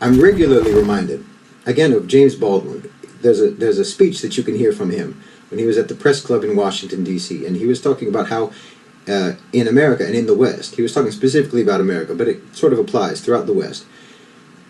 I'm regularly reminded, again, of James Baldwin. There's a speech that you can hear from him when he was at the Press Club in Washington, D.C., and he was talking about how in America and in the West, he was talking specifically about America, but it sort of applies throughout the West,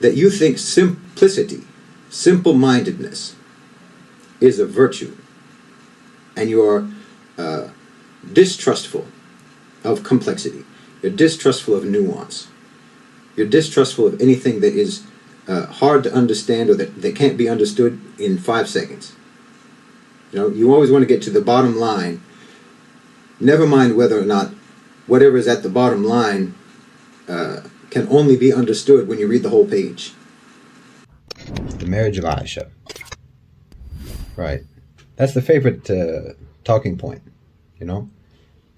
that you think simplicity, simple-mindedness, is a virtue, and you are distrustful of complexity. You're distrustful of nuance. You're distrustful of anything that is hard to understand or that can't be understood in 5 seconds. You know, you always want to get to the bottom line. Never mind whether or not whatever is at the bottom line can only be understood when you read the whole page. The marriage of Aisha. Right. That's the favorite talking point, you know?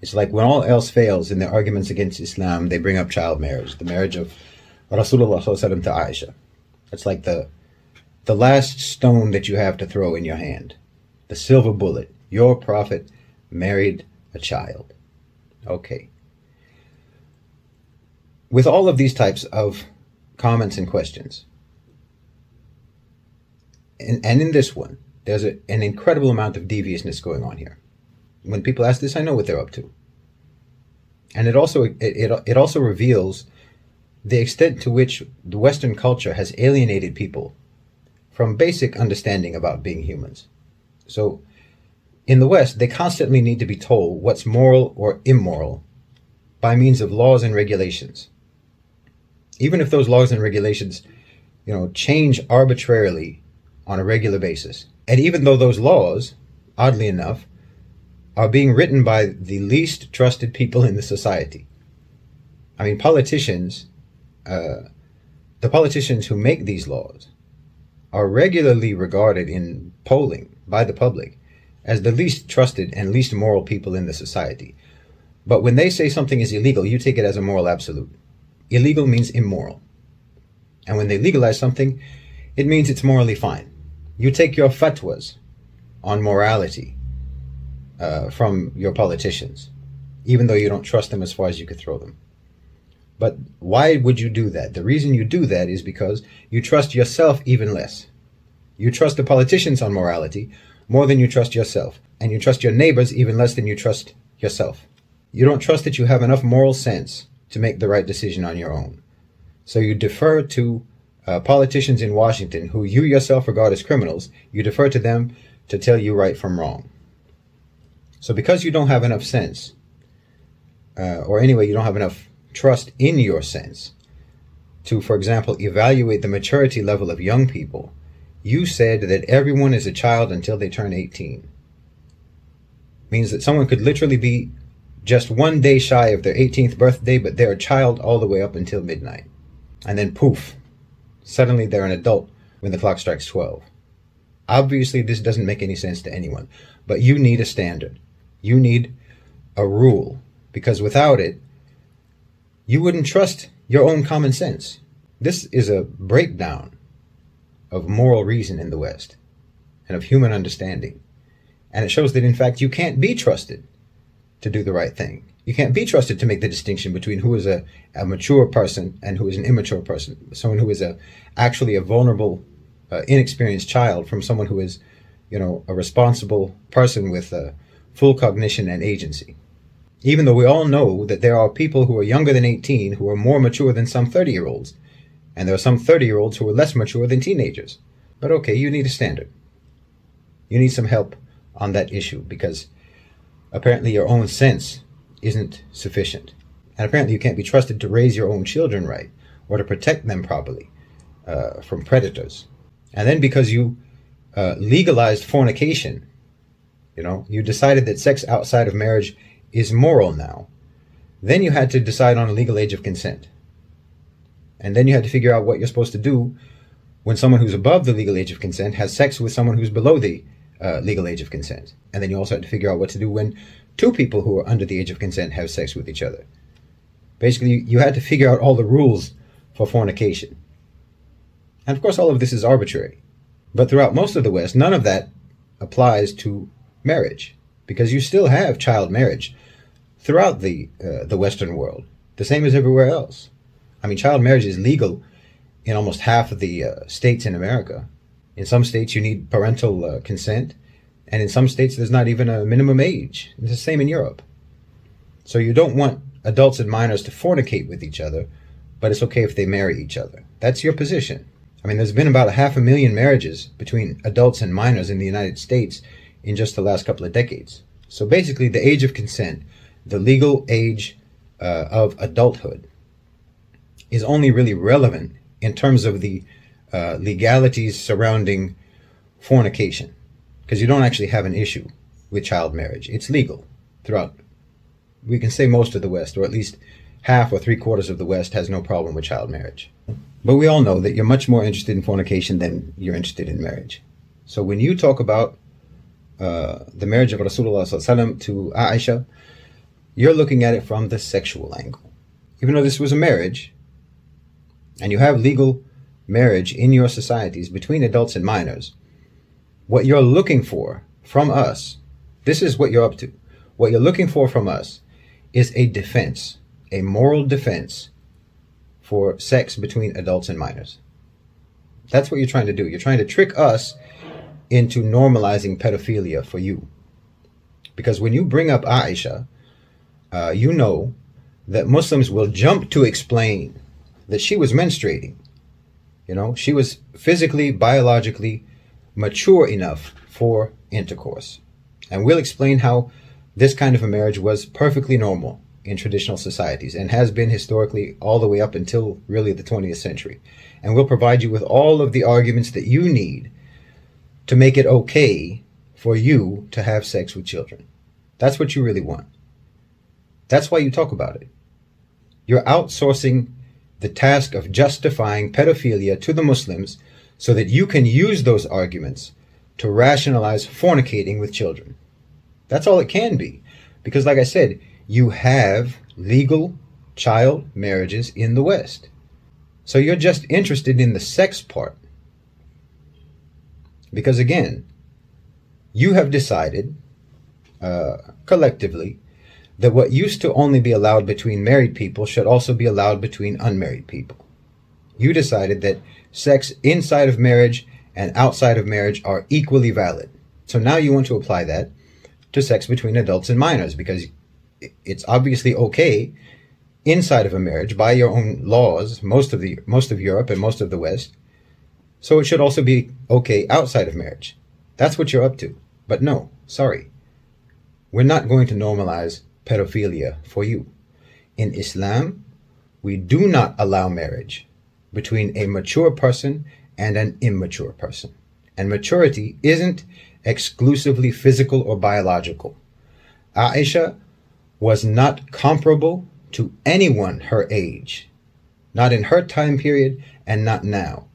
It's like when all else fails in their arguments against Islam, they bring up child marriage, the marriage of Rasulullah to Aisha. It's like the last stone that you have to throw in your hand. The silver bullet. Your prophet married a child. Okay. With all of these types of comments and questions, and in this one, there's an incredible amount of deviousness going on here. When people ask this, I know what they're up to. And it also reveals the extent to which the Western culture has alienated people from basic understanding about being humans. So in the West, they constantly need to be told what's moral or immoral by means of laws and regulations. Even if those laws and regulations, you know, change arbitrarily on a regular basis. And even though those laws, oddly enough, are being written by the least trusted people in the society. I mean, politicians, the politicians who make these laws are regularly regarded in polling by the public as the least trusted and least moral people in the society. But when they say something is illegal, you take it as a moral absolute. Illegal means immoral. And when they legalize something, it means it's morally fine. You take your fatwas on morality from your politicians, even though you don't trust them as far as you could throw them. But why would you do that? The reason you do that is because you trust yourself even less. You trust the politicians on morality more than you trust yourself. And you trust your neighbors even less than you trust yourself. You don't trust that you have enough moral sense to make the right decision on your own. So you defer to politicians in Washington who you yourself regard as criminals. You defer to them to tell you right from wrong. So because you don't have enough sense, or anyway, you don't have enough trust in your sense to, for example, evaluate the maturity level of young people, you said that everyone is a child until they turn 18. Means that someone could literally be just 1 day shy of their 18th birthday, but they're a child all the way up until midnight. And then poof, suddenly they're an adult when the clock strikes 12. Obviously, this doesn't make any sense to anyone, but you need a standard. You need a rule, because without it, you wouldn't trust your own common sense. This is a breakdown of moral reason in the West and of human understanding. And it shows that, in fact, you can't be trusted to do the right thing. You can't be trusted to make the distinction between who is a mature person and who is an immature person, someone who is actually a vulnerable, inexperienced child from someone who is, a responsible person with full cognition and agency. Even though we all know that there are people who are younger than 18 who are more mature than some 30-year-olds, and there are some 30-year-olds who are less mature than teenagers. But okay, you need a standard. You need some help on that issue, because apparently your own sense isn't sufficient. And apparently you can't be trusted to raise your own children right, or to protect them properly from predators. And then because you legalized fornication, you decided that sex outside of marriage is moral now, then you had to decide on a legal age of consent. And then you had to figure out what you're supposed to do when someone who's above the legal age of consent has sex with someone who's below the legal age of consent. And then you also had to figure out what to do when two people who are under the age of consent have sex with each other. Basically, you had to figure out all the rules for fornication. And of course, all of this is arbitrary. But throughout most of the West, none of that applies to marriage, because you still have child marriage throughout the Western world, the same as everywhere else. I mean, child marriage is legal in almost half of the states in America. In some states, you need parental consent, and in some states, there's not even a minimum age. It's the same in Europe. So you don't want adults and minors to fornicate with each other, but it's okay if they marry each other. That's your position. I mean, there's been about 500,000 marriages between adults and minors in the United States in just the last couple of decades. So basically, the age of consent, the legal age of adulthood, is only really relevant in terms of the legalities surrounding fornication, because you don't actually have an issue with child marriage. It's legal throughout, we can say, most of the West, or at least half or three-quarters of the West has no problem with child marriage. But we all know that you're much more interested in fornication than you're interested in marriage. So when you talk about the marriage of Rasulullah ﷺ to Aisha, you're looking at it from the sexual angle. Even though this was a marriage, and you have legal marriage in your societies between adults and minors, what you're looking for from us, this is what you're up to. What you're looking for from us is a defense, a moral defense for sex between adults and minors. That's what you're trying to do. You're trying to trick us into normalizing pedophilia for you. Because when you bring up Aisha, you know that Muslims will jump to explain that she was menstruating. You know, she was physically, biologically mature enough for intercourse. And we'll explain how this kind of a marriage was perfectly normal in traditional societies and has been historically all the way up until really the 20th century. And we'll provide you with all of the arguments that you need to make it okay for you to have sex with children. That's what you really want. That's why you talk about it. You're outsourcing the task of justifying pedophilia to the Muslims so that you can use those arguments to rationalize fornicating with children. That's all it can be. Because like I said, you have legal child marriages in the West. So you're just interested in the sex part. Because again, you have decided collectively that what used to only be allowed between married people should also be allowed between unmarried people. You decided that sex inside of marriage and outside of marriage are equally valid. So now you want to apply that to sex between adults and minors, because it's obviously okay inside of a marriage by your own laws, most of Europe and most of the West. So it should also be okay outside of marriage. That's what you're up to. But no, sorry. We're not going to normalize pedophilia for you. In Islam, we do not allow marriage between a mature person and an immature person. And maturity isn't exclusively physical or biological. Aisha was not comparable to anyone her age, not in her time period and not now.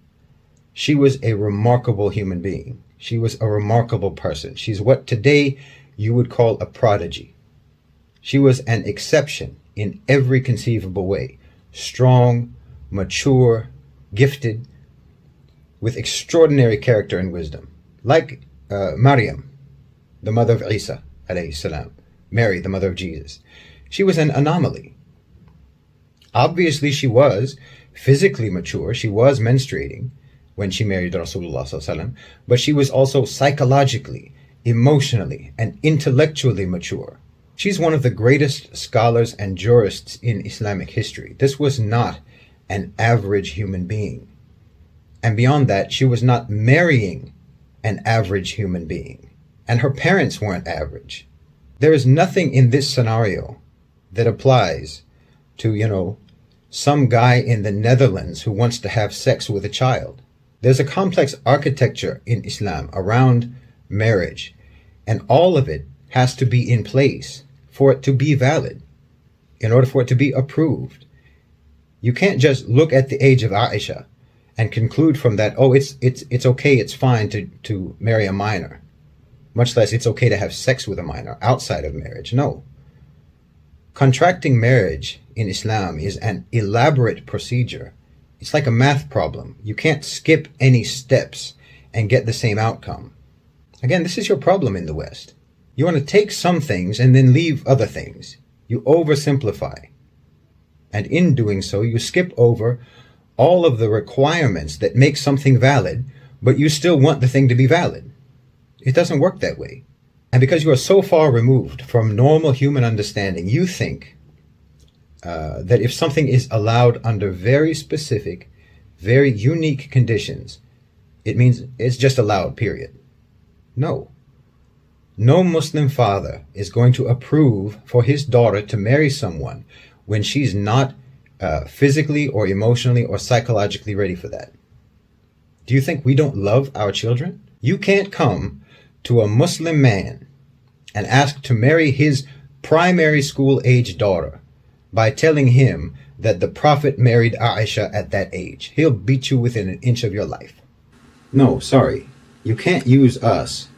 She was a remarkable human being. She was a remarkable person. She's what today you would call a prodigy. She was an exception in every conceivable way. Strong, mature, gifted, with extraordinary character and wisdom. Like Maryam, the mother of Isa, alayhi salam. Mary, the mother of Jesus. She was an anomaly. Obviously, she was physically mature. She was menstruating when she married Rasulullah sallallahu alaihi wasallam, but she was also psychologically, emotionally, and intellectually mature. She's one of the greatest scholars and jurists in Islamic history. This was not an average human being. And beyond that, she was not marrying an average human being. And her parents weren't average. There is nothing in this scenario that applies to, some guy in the Netherlands who wants to have sex with a child. There's a complex architecture in Islam around marriage, and all of it has to be in place for it to be valid, in order for it to be approved. You can't just look at the age of Aisha and conclude from that, oh, it's okay, it's fine to marry a minor. Much less it's okay to have sex with a minor outside of marriage. No. Contracting marriage in Islam is an elaborate procedure. It's like a math problem. You can't skip any steps and get the same outcome. Again, this is your problem in the West. You want to take some things and then leave other things. You oversimplify. And in doing so, you skip over all of the requirements that make something valid, but you still want the thing to be valid. It doesn't work that way. And because you are so far removed from normal human understanding, you think that if something is allowed under very specific, very unique conditions, it means it's just allowed, period. No. No Muslim father is going to approve for his daughter to marry someone when she's not physically or emotionally or psychologically ready for that. Do you think we don't love our children? You can't come to a Muslim man and ask to marry his primary school age daughter by telling him that the Prophet married Aisha at that age. He'll beat you within an inch of your life. No, sorry. You can't use us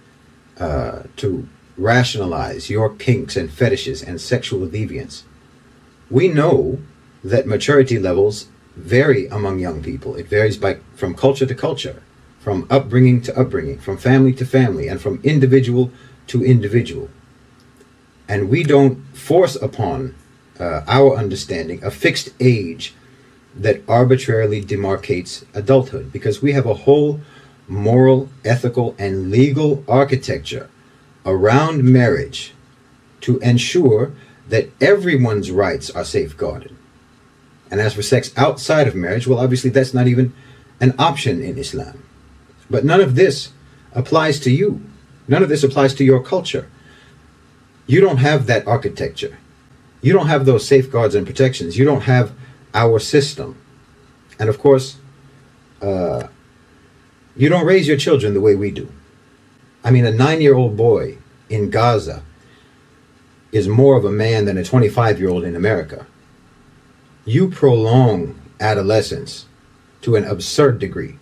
to rationalize your kinks and fetishes and sexual deviance. We know that maturity levels vary among young people. It varies from culture to culture, from upbringing to upbringing, from family to family, and from individual to individual. And we don't force upon our understanding a fixed age that arbitrarily demarcates adulthood, because we have a whole moral, ethical, and legal architecture around marriage to ensure that everyone's rights are safeguarded. And as for sex outside of marriage, well, obviously that's not even an option in Islam. But none of this applies to you. None of this applies to your culture. You don't have that architecture. You don't have those safeguards and protections. You don't have our system. And of course, you don't raise your children the way we do. I mean, a 9-year-old boy in Gaza is more of a man than a 25-year-old in America. You prolong adolescence to an absurd degree.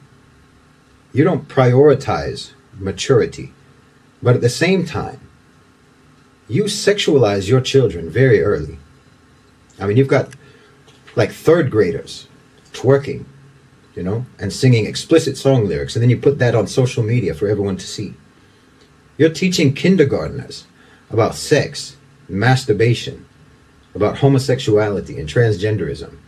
You don't prioritize maturity, but at the same time, you sexualize your children very early. I mean, you've got like third graders twerking, and singing explicit song lyrics, and then you put that on social media for everyone to see. You're teaching kindergartners about sex, masturbation, about homosexuality and transgenderism.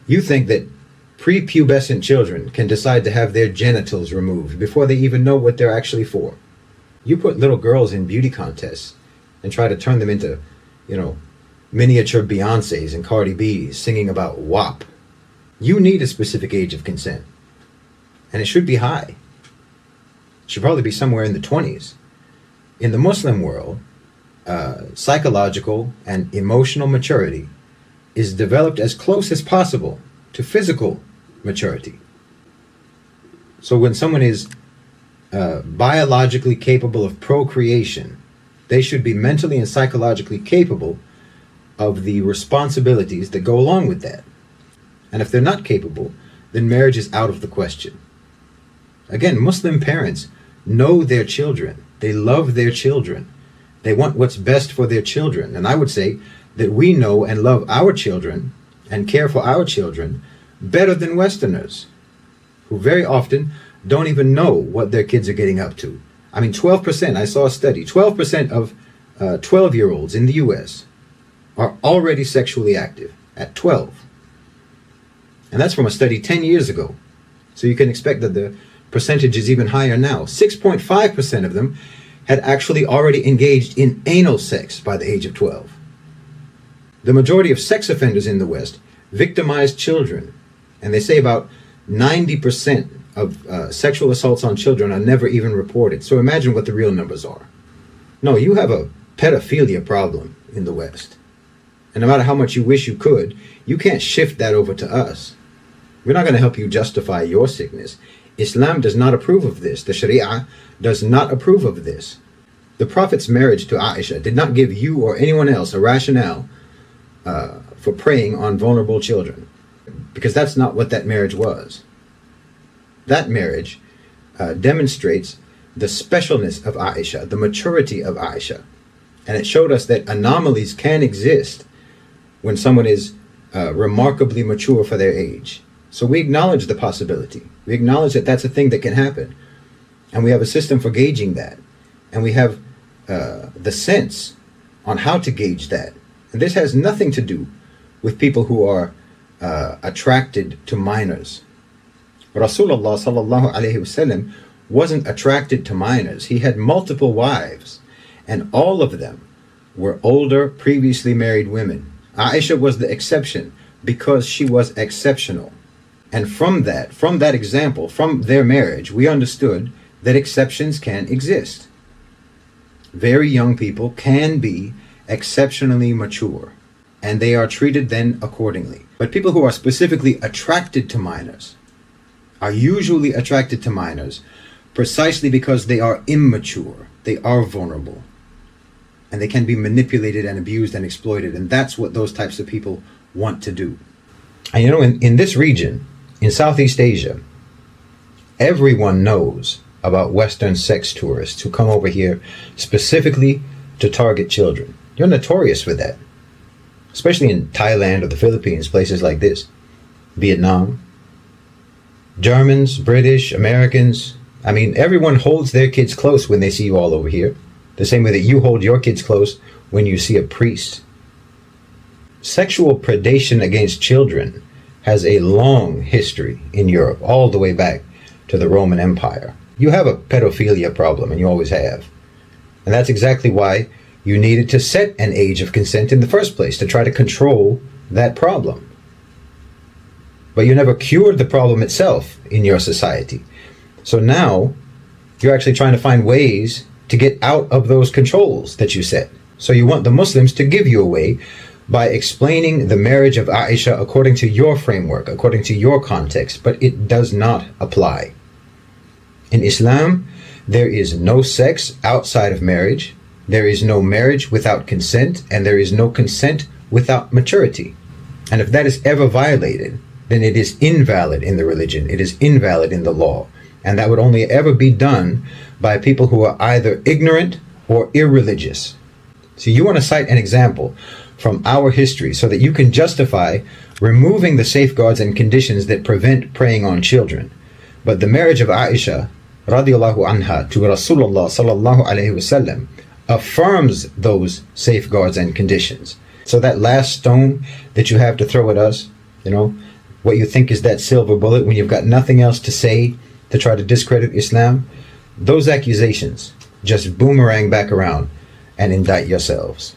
You think that prepubescent children can decide to have their genitals removed before they even know what they're actually for. You put little girls in beauty contests and try to turn them into, miniature Beyoncés and Cardi B's singing about WAP. You need a specific age of consent. And it should be high. It should probably be somewhere in the 20s. In the Muslim world, psychological and emotional maturity is developed as close as possible to physical maturity. So when someone is biologically capable of procreation, they should be mentally and psychologically capable of the responsibilities that go along with that. And if they're not capable, then marriage is out of the question. Again, Muslim parents know their children. They love their children. They want what's best for their children. And I would say that we know and love our children and care for our children better than Westerners, who very often don't even know what their kids are getting up to. I mean, 12%, I saw a study, 12% of 12-year-olds in the U.S. are already sexually active at 12. And that's from a study 10 years ago. So you can expect that the percentage is even higher now. 6.5% of them had actually already engaged in anal sex by the age of 12. The majority of sex offenders in the West victimize children. And they say about 90% of sexual assaults on children are never even reported. So imagine what the real numbers are. No, you have a pedophilia problem in the West. And no matter how much you wish you could, you can't shift that over to us. We're not going to help you justify your sickness. Islam does not approve of this. The Sharia does not approve of this. The Prophet's marriage to Aisha did not give you or anyone else a rationale for preying on vulnerable children, because that's not what that marriage was. That marriage demonstrates the specialness of Aisha, the maturity of Aisha. And it showed us that anomalies can exist when someone is remarkably mature for their age. So we acknowledge the possibility. We acknowledge that that's a thing that can happen. And we have a system for gauging that. And we have the sense on how to gauge that. And this has nothing to do with people who are attracted to minors. Rasulullah sallallahu alaihi wasallam wasn't attracted to minors. He had multiple wives, and all of them were older, previously married women. Aisha was the exception because she was exceptional. And from that example, from their marriage, we understood that exceptions can exist. Very young people can be exceptionally mature, and they are treated then accordingly. But people who are specifically attracted to minors are usually attracted to minors precisely because they are immature, they are vulnerable, and they can be manipulated and abused and exploited. And that's what those types of people want to do. And you know, in this region, in Southeast Asia, everyone knows about Western sex tourists who come over here specifically to target children. You're notorious for that, especially in Thailand or the Philippines, places like this, Vietnam. Germans, British, Americans, I mean, everyone holds their kids close when they see you all over here, the same way that you hold your kids close when you see a priest. Sexual predation against children has a long history in Europe, all the way back to the Roman Empire. You have a pedophilia problem, and you always have. And that's exactly why you needed to set an age of consent in the first place, to try to control that problem. But you never cured the problem itself in your society. So now you're actually trying to find ways to get out of those controls that you set. So you want the Muslims to give you a way by explaining the marriage of Aisha according to your framework, according to your context, but it does not apply. In Islam, there is no sex outside of marriage, there is no marriage without consent, and there is no consent without maturity. And if that is ever violated, then it is invalid in the religion, it is invalid in the law. And that would only ever be done by people who are either ignorant or irreligious. So you want to cite an example from our history so that you can justify removing the safeguards and conditions that prevent preying on children. But the marriage of Aisha radiallahu anha to Rasulullah sallallahu alaihi wasallam affirms those safeguards and conditions. So that last stone that you have to throw at us, you know, what you think is that silver bullet when you've got nothing else to say to try to discredit Islam, those accusations just boomerang back around and indict yourselves.